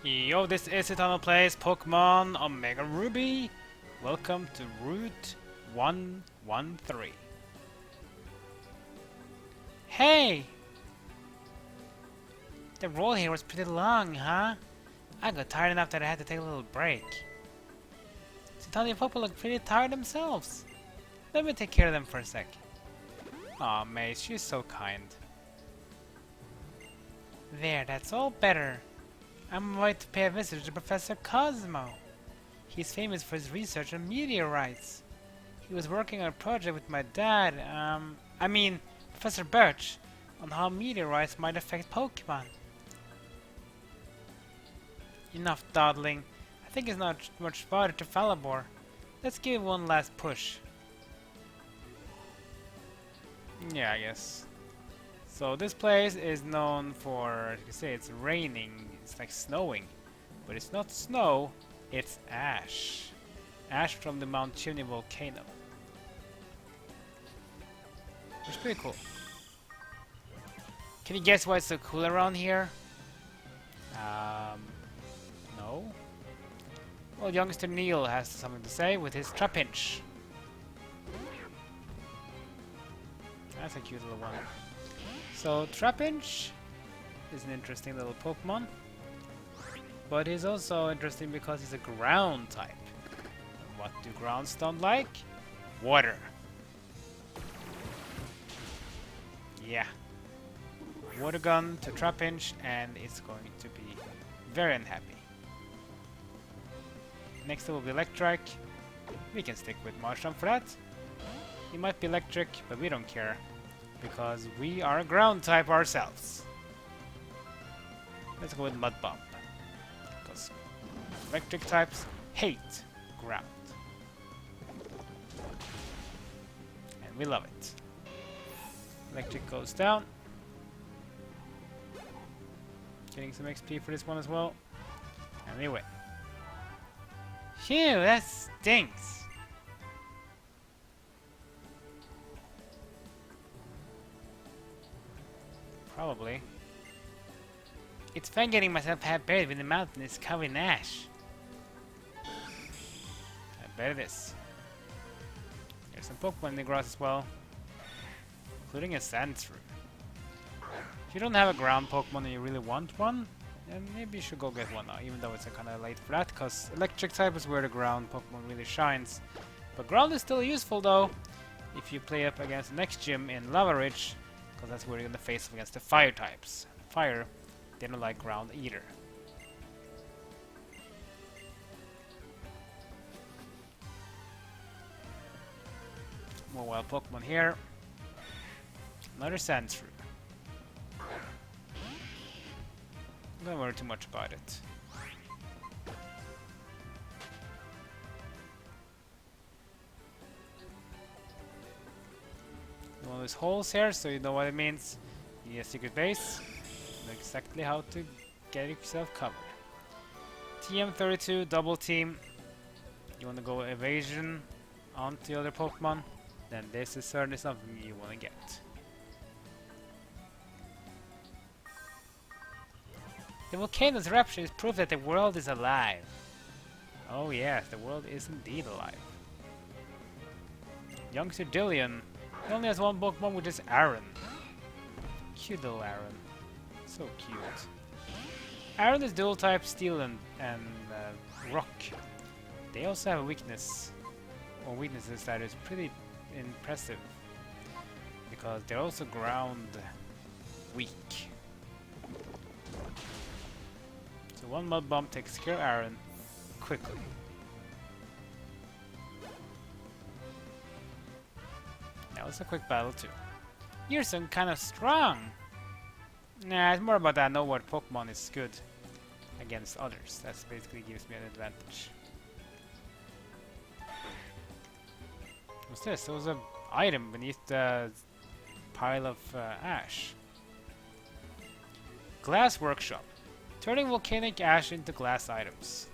Yo, this is Eternal Plays Pokemon Omega Ruby. Welcome to Route 113. Hey! The roll here was pretty long, huh? I got tired enough that I had to take a little break. Tell people look pretty tired themselves. Let me take care of them for a sec. Aw, Mace, she's so kind. There, that's all better. I'm about to pay a visit to Professor Cosmo. He's famous for his research on meteorites. He was working on a project with my dad, Professor Birch, on how meteorites might affect Pokemon. Enough dawdling. I think it's not much farther to Fallarbor. Let's give it one last push. Yeah, I guess. So this place is known for, you can say it's raining, it's like snowing. But it's not snow, it's ash. Ash from the Mount Chimney volcano. Which is pretty cool. Can you guess why it's so cool around here? No? Well, youngster Neil has something to say with his Trapinch. That's a cute little one. So Trapinch is an interesting little Pokemon, but he's also interesting because he's a ground type. What do grounds don't like? Water. Yeah. Water gun to Trapinch and it's going to be very unhappy. Next it will be Electric. We can stick with Marshall for that. He might be electric, but we don't care. Because we are a ground type ourselves. Let's go with Mud Bomb. Because electric types hate ground. And we love it. Electric goes down. Getting some XP for this one as well. And we win. Phew, that stinks. Probably. It's fun getting myself half buried when the mountain is covered in ash. I bet it is. There's some Pokemon in the grass as well, including a Sandshrew. If you don't have a ground Pokemon and you really want one, then maybe you should go get one now, even though it's kind of late for that, because electric type is where the ground Pokemon really shines. But ground is still useful though, if you play up against the next gym in Lava Ridge, because that's where you're gonna face against the fire types. Fire, they don't like ground either. More wild Pokemon here. Another Sandshrew. Don't worry too much about it. One of those holes here, so you know what it means. You need a secret base. You know exactly how to get yourself covered. TM32, double team. You want to go evasion onto the other Pokemon, then this is certainly something you want to get. The volcano's eruption is proof that the world is alive. Oh yes, the world is indeed alive. Youngster Dillion. He only has one Pokemon, which is Aaron. Cute little Aaron. So cute. Aaron is dual type Steel and Rock. They also have a weakness, or weaknesses that is pretty impressive. Because they're also ground weak. So one Mud Bomb takes care of Aaron quickly. That was a quick battle too. You're so kind of strong. Nah, it's more about that I know what Pokemon is good against others. That basically gives me an advantage. What's this? There was an item beneath the pile of ash. Glass Workshop. Turning volcanic ash into glass items.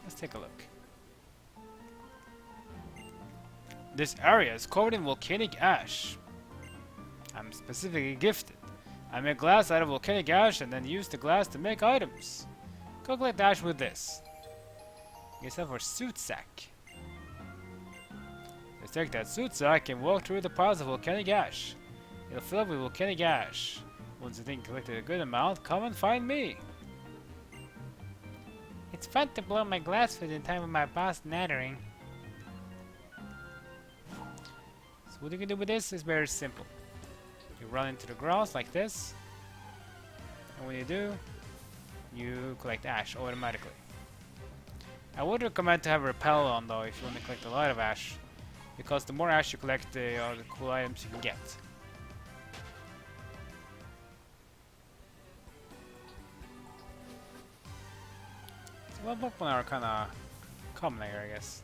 Let's take a look. This area is covered in volcanic ash. I'm specifically gifted. I make glass out of volcanic ash and then use the glass to make items. Go collect ash with this. Get yourself a soot sack. Just take that soot sack and walk through the piles of volcanic ash. It'll fill up with volcanic ash. Once you think you collected a good amount, come and find me. It's fun to blow my glass food in time with my boss nattering. So what you can do with this is very simple. You run into the grass like this, and when you do, you collect ash automatically. I would recommend to have a repel on though if you want to collect a lot of ash, because the more ash you collect, the cool items you can get. So well, Pokemon are kinda common here, I guess.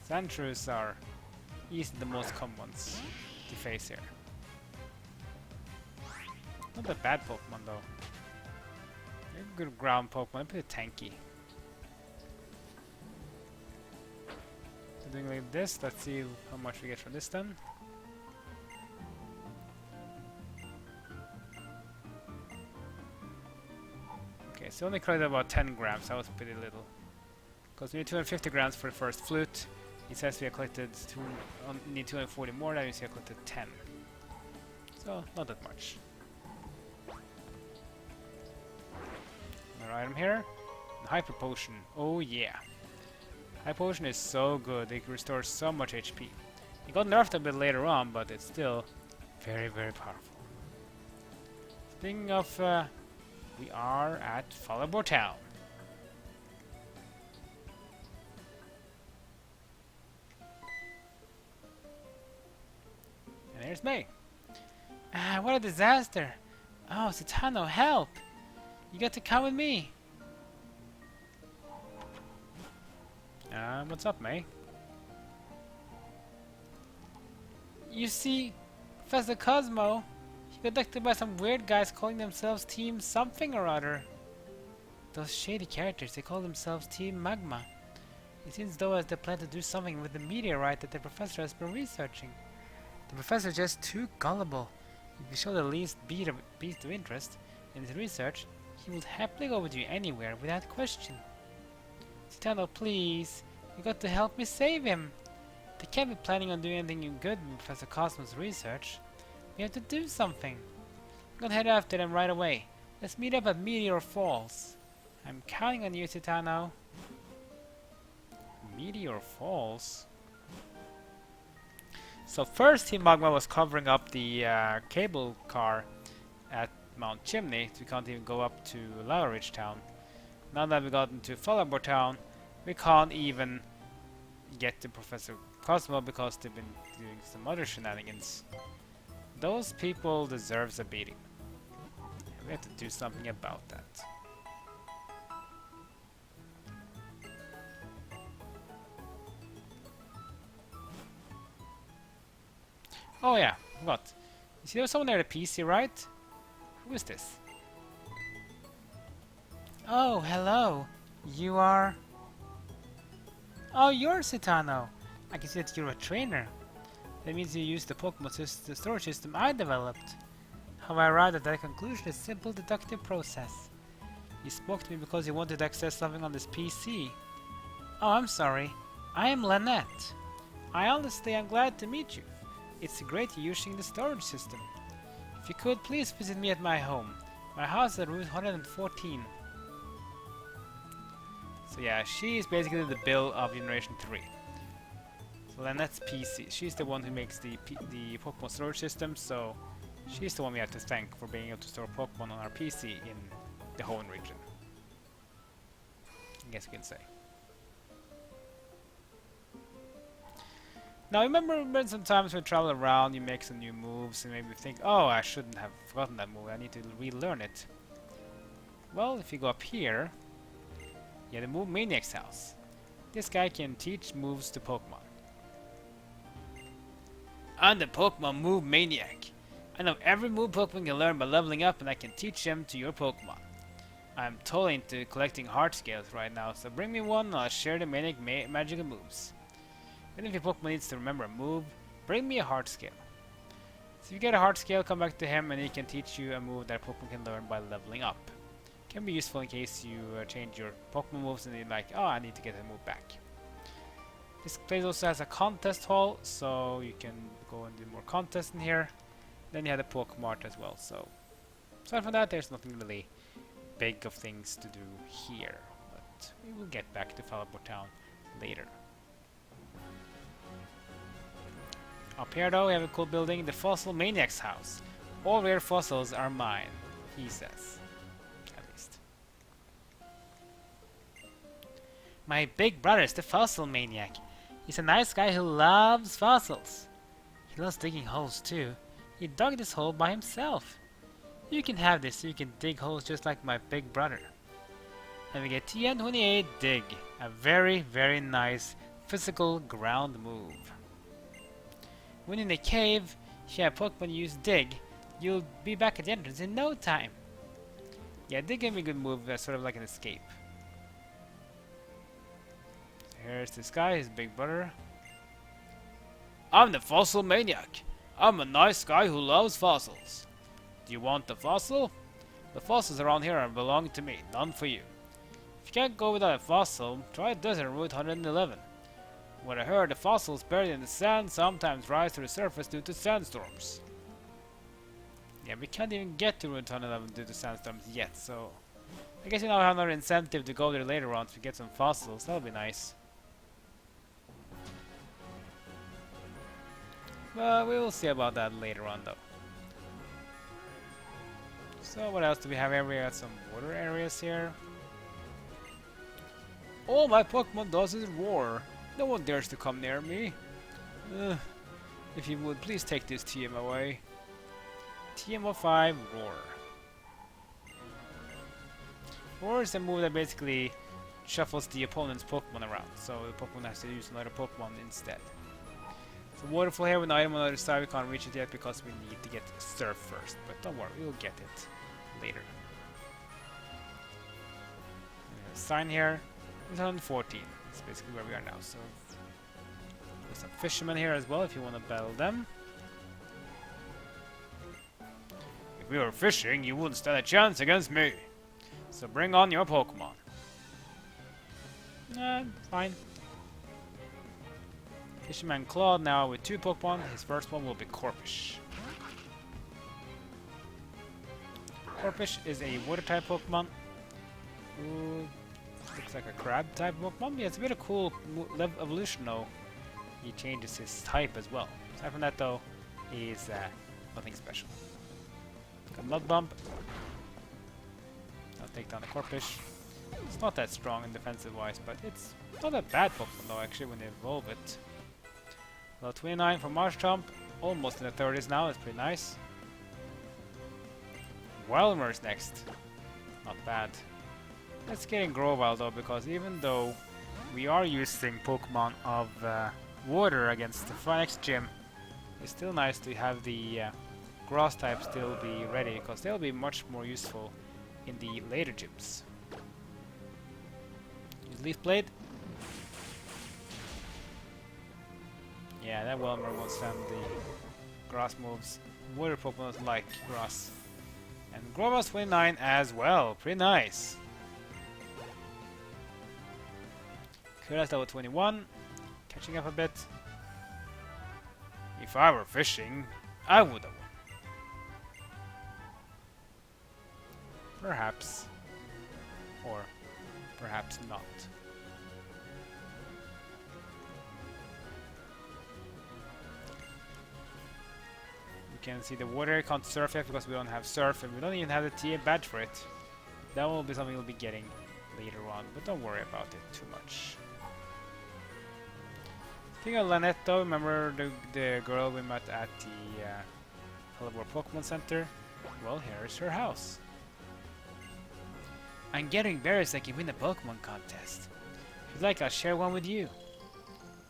Sandshrews are easily the most common ones to face here. Not a bad Pokemon though. They're good ground Pokemon, pretty tanky. So doing like this, let's see how much we get from this then. Okay, so only collected about 10 grams, that was pretty little. Because we need 250 grams for the first flute. It says we have collected need 240 more, that means we have collected 10. So, not that much. Another item here. Hyper Potion. Oh yeah. Hyper Potion is so good, it restores so much HP. It got nerfed a bit later on, but it's still very, very powerful. Speaking of, we are at Fallarbor Town. And there's May. Ah, what a disaster! Oh, Satano, help! You got to come with me! What's up, May? You see, Professor Cosmo, he got abducted by some weird guys calling themselves Team something or other. Those shady characters, they call themselves Team Magma. It seems though as they plan to do something with the meteorite that the professor has been researching. The professor is just too gullible. If you show the least bit of interest in his research, he will happily go with you anywhere without question. Satano, please, you got to help me save him. They can't be planning on doing anything good with Professor Cosmo's research. We have to do something. I'm gonna head after them right away. Let's meet up at Meteor Falls. I'm counting on you, Satano. Meteor Falls? So first Team Magma was covering up the cable car at Mount Chimney, so we can't even go up to Lava Ridge Town. Now that we've gotten to Fallarbor Town, we can't even get to Professor Cosmo because they've been doing some other shenanigans. Those people deserve a beating. And we have to do something about that. Oh yeah, what? You see there was someone there at the PC, right? Who is this? Oh, hello. You are... Oh, you're Satano. I can see that you're a trainer. That means you use the Pokémon the storage system I developed. How I arrived at that conclusion is a simple deductive process. You spoke to me because you wanted to access something on this PC. Oh, I'm sorry. I am Lynette. I honestly am glad to meet you. It's great you're using the storage system. If you could, please visit me at my home. My house is at Route 114. So yeah, she is basically the Bill of Generation 3. So Lynette's PC. She's the one who makes the Pokemon storage system, so she's the one we have to thank for being able to store Pokemon on our PC in the Hoenn region. I guess you can say. Now remember when sometimes when you travel around you make some new moves and maybe you think, oh, I shouldn't have forgotten that move, I need to relearn it. Well, if you go up here, you have the Move Maniac's house. This guy can teach moves to Pokemon. I'm the Pokemon Move Maniac. I know every move Pokemon can learn by leveling up and I can teach them to your Pokemon. I'm totally into collecting heart scales right now, so bring me one and I'll share the Maniac magical moves. And if your Pokemon needs to remember a move, bring me a heart scale. So if you get a heart scale, come back to him and he can teach you a move that Pokemon can learn by leveling up. Can be useful in case you change your Pokemon moves and you're like, oh, I need to get a move back. This place also has a contest hall, so you can go and do more contests in here. Then you have the Pokemart as well, so aside from that, there's nothing really big of things to do here. But we will get back to Fallarbor Town later. Up here though, we have a cool building, the Fossil Maniac's house. All rare fossils are mine, he says. At least. My big brother's the Fossil Maniac. He's a nice guy who loves fossils. He loves digging holes too. He dug this hole by himself. You can have this so you can dig holes just like my big brother. And we get TN28 Dig. A very, very nice physical ground move. When in the cave, if you have Pokemon use Dig, you'll be back at the entrance in no time. Yeah, Dig can be a good move, sort of like an escape. So here's this guy, his big brother. I'm the Fossil Maniac. I'm a nice guy who loves fossils. Do you want the fossil? The fossils around here belong to me, none for you. If you can't go without a fossil, try Desert Route 111. What I heard, the fossils buried in the sand sometimes rise to the surface due to sandstorms. Yeah, we can't even get to Route 111 due to sandstorms yet, so I guess we now have another incentive to go there later on to get some fossils. That'll be nice. But we will see about that later on though. So what else do we have here? We got some water areas here. All my Pokemon does is roar. No one dares to come near me. If you would, please take this TM away. TM05 Roar. Roar is a move that basically shuffles the opponent's Pokemon around, so the Pokemon has to use another Pokemon instead. So waterfall here with an item on the other side, we can't reach it yet because we need to get Surf first, but don't worry, we'll get it later. Sign here, 114. That's basically where we are now. So there's some fishermen here as well if you want to battle them. If we were fishing, you wouldn't stand a chance against me. So bring on your Pokemon. Fine. Fisherman Claude now with 2 Pokemon. His first one will be Corphish. Corphish is a water type Pokemon. Ooh, looks like a crab type Pokemon. Yeah, it's a bit of cool evolution though. He changes his type as well. Aside from that though, he's nothing special. Got Mud Bump. I'll take down the Corphish. It's not that strong in defensive wise, but it's not a bad Pokemon though actually when they evolve it. Level 29 for Marshtomp. Almost in the 30s now, that's pretty nice. Whelmer's next. Not bad. Let's get in Grovyle though, because even though we are using Pokemon of water against the next gym, it's still nice to have the grass type still be ready, because they'll be much more useful in the later gyms. Use Leaf Blade. Yeah, that Whelmer won't stand the grass moves. Water Pokemon like grass. And Grovyle's 29 as well. Pretty nice. Kura's level 21. Catching up a bit. If I were fishing, I would have won. Perhaps. Or perhaps not. You can see the water can't surf yet because we don't have surf and we don't even have the TA badge for it. That will be something we'll be getting later on, but don't worry about it too much. Speaking of Lynette though, remember the girl we met at the Fallarbor Pokemon Center? Well, here's her house. I'm getting berries that can win a Pokemon contest. If you'd like, I'll share one with you.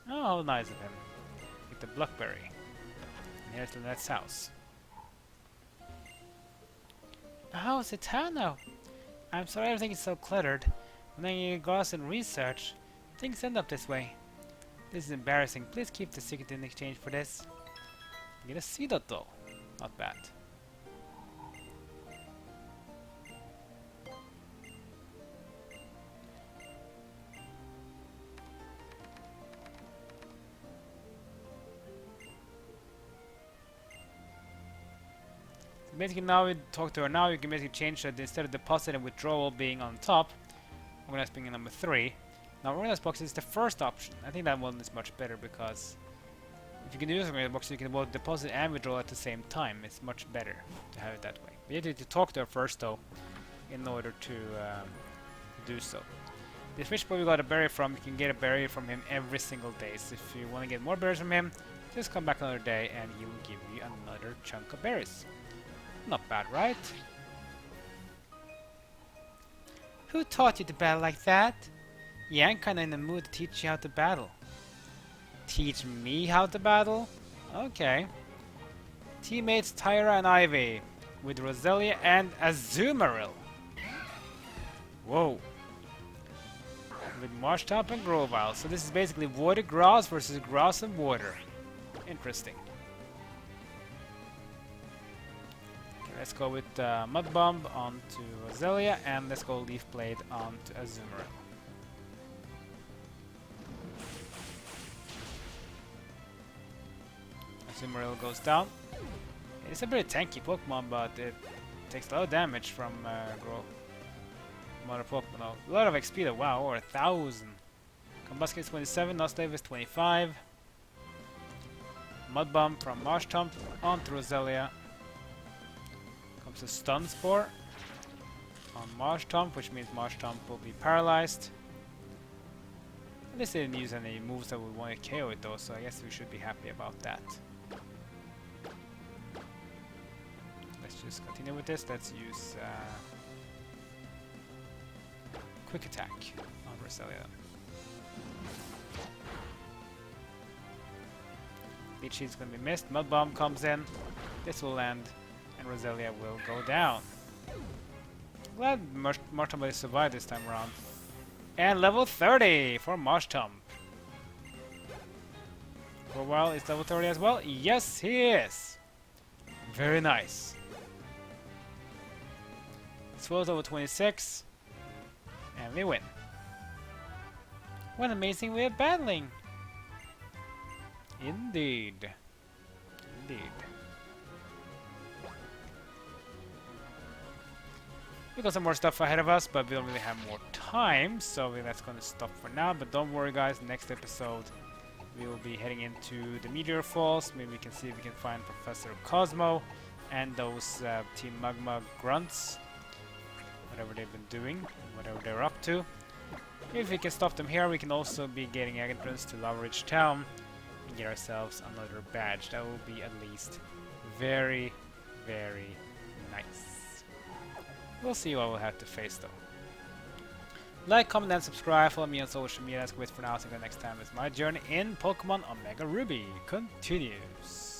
Oh, how nice of him. Get the Blackberry. And here's Lynette's house. Oh, it's a town now. I'm sorry everything is so cluttered. When I goes and research, things end up this way. This is embarrassing. Please keep the secret in exchange for this. Get a Seedot though. Not bad. basically now we talk to her now, you can basically change that instead of deposit and withdrawal being on top, organized being number 3. Now organized box is the first option. I think that one is much better because if you can use organized box, you can both deposit and withdraw at the same time. It's much better to have it that way. We need to talk to her first though, in order to do so. The fish boy we got a berry from, you can get a berry from him every single day. So if you want to get more berries from him, just come back another day and he will give you another chunk of berries. Not bad, right? Who taught you to battle like that? Yeah, I'm kinda in the mood to teach you how to battle. Teach me how to battle? Okay. Teammates Tyra and Ivy, with Roselia and Azumarill. Whoa. With Marshtop and Grovyle. So this is basically water grass versus grass and water. Interesting. Okay, let's go with Mud Bomb onto Roselia, and let's go Leaf Blade onto Azumarill. Azumarill goes down. It's a pretty tanky Pokemon, but it takes a lot of damage from other Pokemon. A lot of XP though, wow, over 1,000. Combusken is 27, Nostave is 25. Mud Bomb from Marshtomp onto Roselia. Comes a Stun Spore on Marshtomp, which means Marshtomp will be paralyzed. At least they didn't use any moves that would want to KO it though, so I guess we should be happy about that. Let's just continue with this. Let's use Quick Attack on Roselia. Leech Seed's gonna be missed. Mud Bomb comes in. This will land, and Roselia will go down. Glad Marshtomp will survive this time around. And level 30 for Marshtomp. For a while, is level 30 as well? Yes, he is. Very nice. Swell's over 26. And we win. What an amazing way of battling! Indeed. Indeed. We got some more stuff ahead of us, but we don't really have more time, so that's gonna stop for now. But don't worry guys, next episode we will be heading into the Meteor Falls. Maybe we can see if we can find Professor Cosmo and those Team Magma grunts. Whatever they've been doing, whatever they're up to. If we can stop them here, we can also be getting entrance to Lava Ridge Town and get ourselves another badge. That will be at least very, very nice. We'll see what we'll have to face though. Like, comment, and subscribe. Follow me on social media. That's great for now. See you next time as my journey in Pokemon Omega Ruby continues.